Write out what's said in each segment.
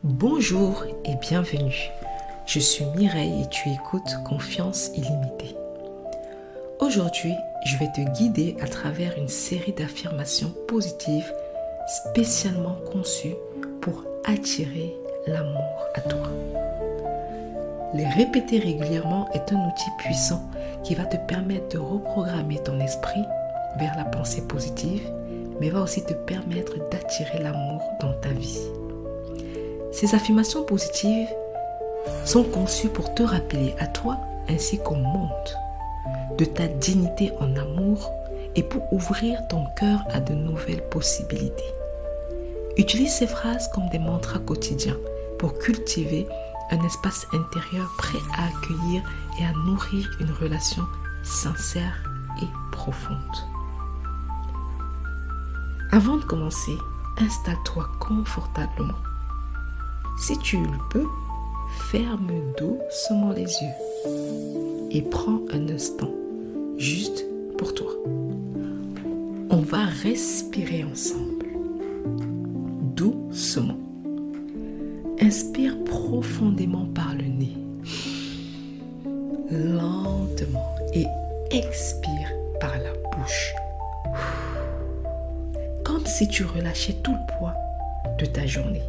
Bonjour et bienvenue. Je suis Mireille et tu écoutes Confiance illimitée. Aujourd'hui, je vais te guider à travers une série d'affirmations positives spécialement conçues pour attirer l'amour à toi. Les répéter régulièrement est un outil puissant qui va te permettre de reprogrammer ton esprit vers la pensée positive, mais va aussi te permettre d'attirer l'amour dans ta vie. Ces affirmations positives sont conçues pour te rappeler à toi ainsi qu'au monde de ta dignité en amour et pour ouvrir ton cœur à de nouvelles possibilités. Utilise ces phrases comme des mantras quotidiens pour cultiver un espace intérieur prêt à accueillir et à nourrir une relation sincère et profonde. Avant de commencer, installe-toi confortablement. Si tu le peux, ferme doucement les yeux et prends un instant juste pour toi. On va respirer ensemble, doucement. Inspire profondément par le nez, lentement, et expire par la bouche, comme si tu relâchais tout le poids de ta journée.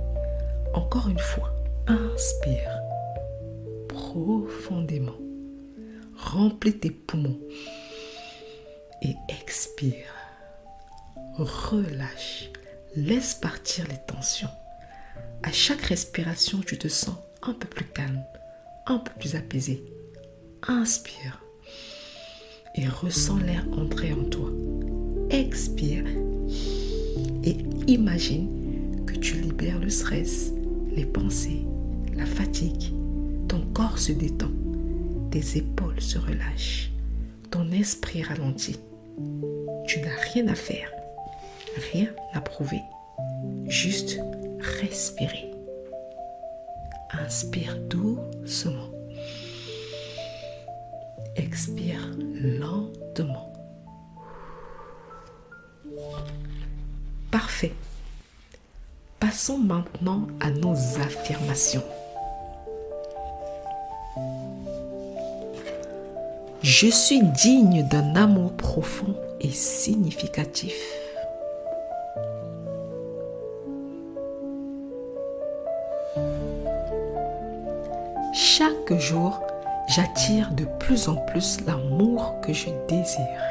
Encore une fois, inspire profondément, remplis tes poumons et expire, relâche, laisse partir les tensions. À chaque respiration, tu te sens un peu plus calme, un peu plus apaisé. Inspire et ressens l'air entrer en toi. Expire et imagine que tu libères le stress, les pensées, la fatigue. Ton corps se détend, tes épaules se relâchent, ton esprit ralentit. Tu n'as rien à faire, rien à prouver, juste respirer. Inspire doucement, expire lentement. Parfait. Passons maintenant à nos affirmations. Je suis digne d'un amour profond et significatif. Chaque jour, j'attire de plus en plus l'amour que je désire.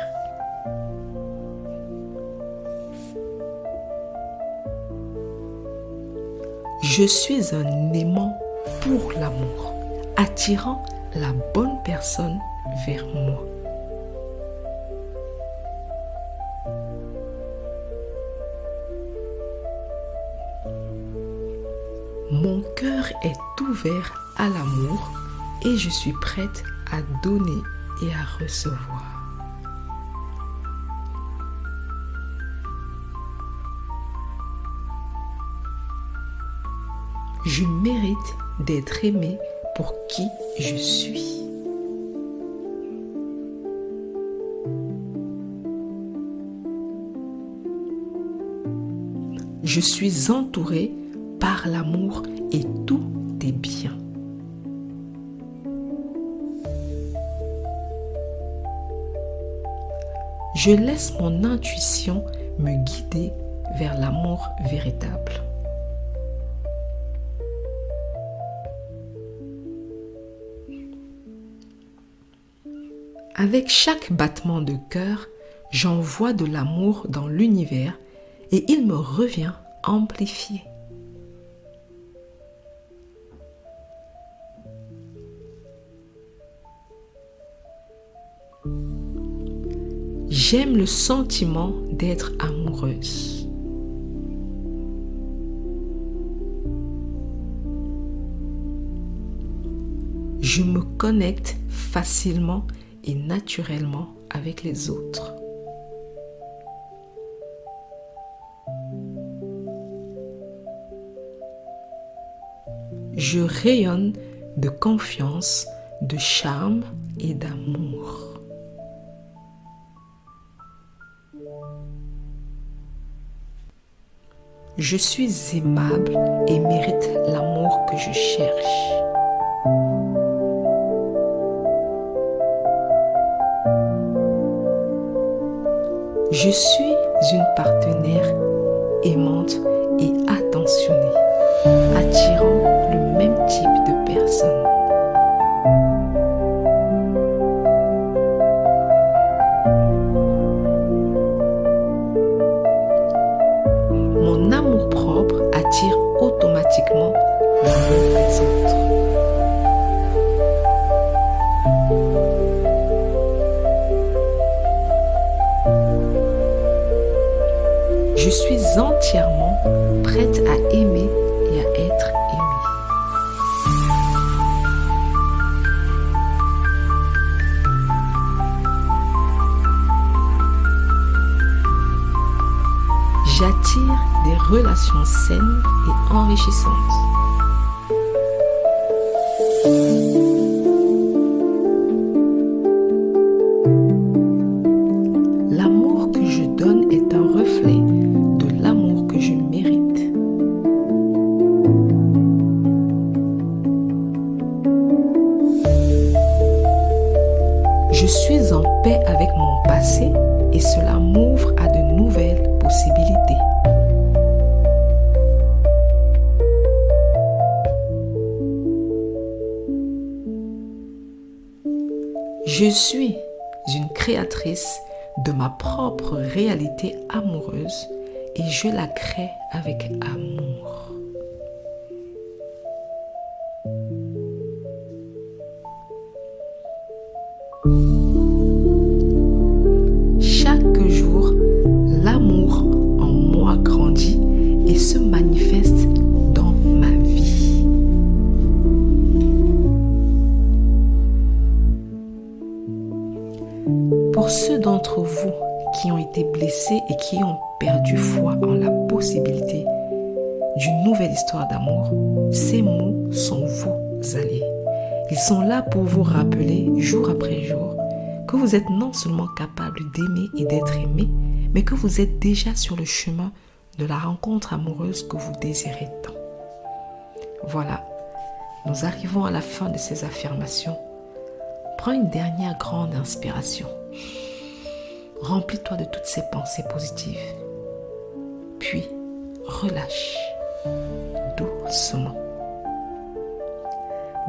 Je suis un aimant pour l'amour, attirant la bonne personne vers moi. Mon cœur est ouvert à l'amour et je suis prête à donner et à recevoir. Je mérite d'être aimée pour qui je suis. Je suis entourée par l'amour et tout est bien. Je laisse mon intuition me guider vers l'amour véritable. Avec chaque battement de cœur, j'envoie de l'amour dans l'univers et il me revient amplifié. J'aime le sentiment d'être amoureuse. Je me connecte facilement et naturellement avec les autres. Je rayonne de confiance, de charme et d'amour. Je suis aimable et mérite l'amour que je cherche. Je suis une partenaire aimante et attentionnée, attirant le même type de personne. Mon amour-propre attire automatiquement l'amour des autres. Je suis entièrement prête à aimer et à être aimée. J'attire des relations saines et enrichissantes. L'amour que je donne est un reflet de l'amour que je mérite. Je suis en paix avec mon passé et cela m'ouvre à de nouvelles possibilités. Je suis une créatrice de ma propre réalité amoureuse et je la crée avec amour. Chaque jour, l'amour en moi grandit et se manifeste dans ma vie. Pour ceux d'entre vous qui ont été blessés et qui ont perdu foi en la possibilité d'une nouvelle histoire d'amour, ces mots sont vos alliés. Ils sont là pour vous rappeler jour après jour que vous êtes non seulement capable d'aimer et d'être aimé, mais que vous êtes déjà sur le chemin de la rencontre amoureuse que vous désirez tant. Voilà, nous arrivons à la fin de ces affirmations. Prends une dernière grande inspiration. Remplis-toi de toutes ces pensées positives. Puis, relâche doucement.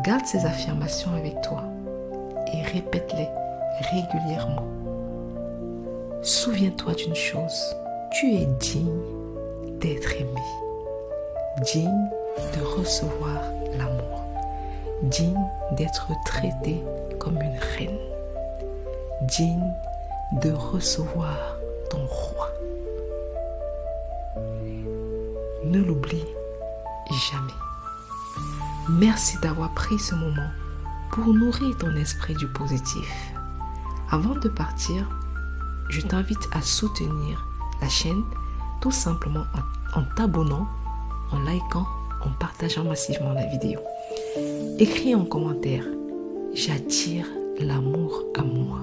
Garde ces affirmations avec toi et répète-les régulièrement. Souviens-toi d'une chose, tu es digne d'être aimé, digne de recevoir l'amour, digne d'être traité comme une reine, digne de recevoir ton roi. Ne l'oublie jamais. Merci d'avoir pris ce moment pour nourrir ton esprit du positif. Avant de partir, je t'invite à soutenir la chaîne tout simplement en t'abonnant, en likant, en partageant massivement la vidéo. Écris en commentaire « J'attire l'amour à moi ».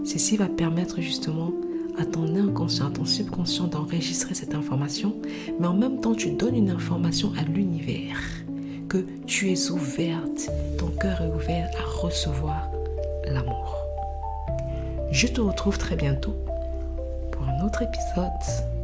Ceci va permettre justement à ton inconscient, à ton subconscient d'enregistrer cette information, mais en même temps, tu donnes une information à l'univers que tu es ouverte, ton cœur est ouvert à recevoir l'amour. Je te retrouve très bientôt pour un autre épisode.